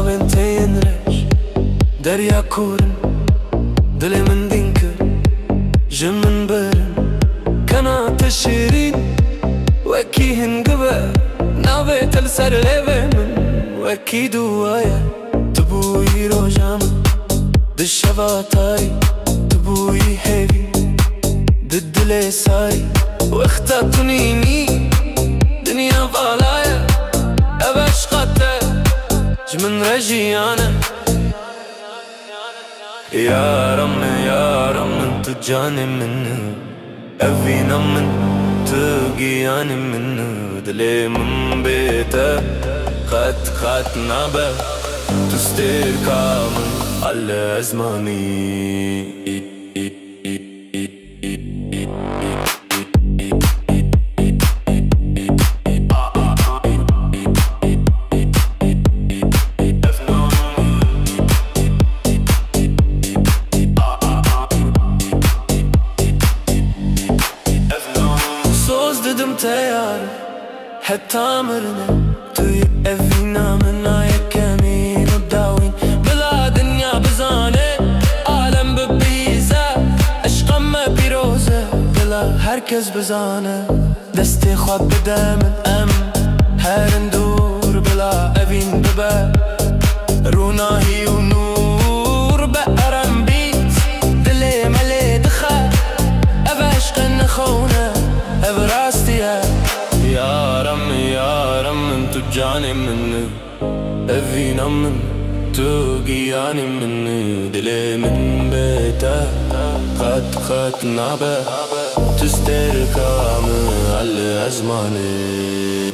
بنتين ريش دريا كورن دلي من دينكر جمن برن كانت الشيرين وكيهن قبا نابت السر ليبه من وكي دوايا تبوي روجام دشباتاي تبوي هيفي ضد لساري واخترتني مي دنيا بالايا اباش قتل جمن رجيانا يا رم انت جاني منه افينا من تقياني منه دلي من بيته خط نابه تستير كامل على ازماني dedim teyar hep tamirne توی evina منا يكمين وداوين بلا دنيا بزانه عالم ببيزه عشق ما بيروزه بلا هركز بزانه دستي خواب بده من هر ندور بلا evin ببه روناهي ونور بقرم بيت دلي ملي دخل ابعشق نخونه براستيا يا رم انتو جاني مني افينا من توقياني مني دلي من بيته خط نابه تستير كامل على ازماني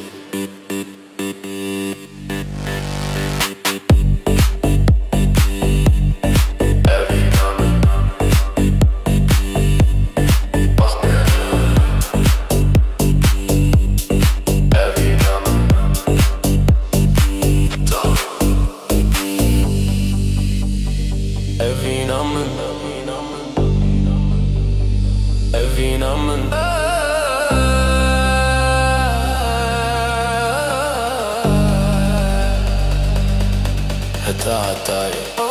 Evina men hatta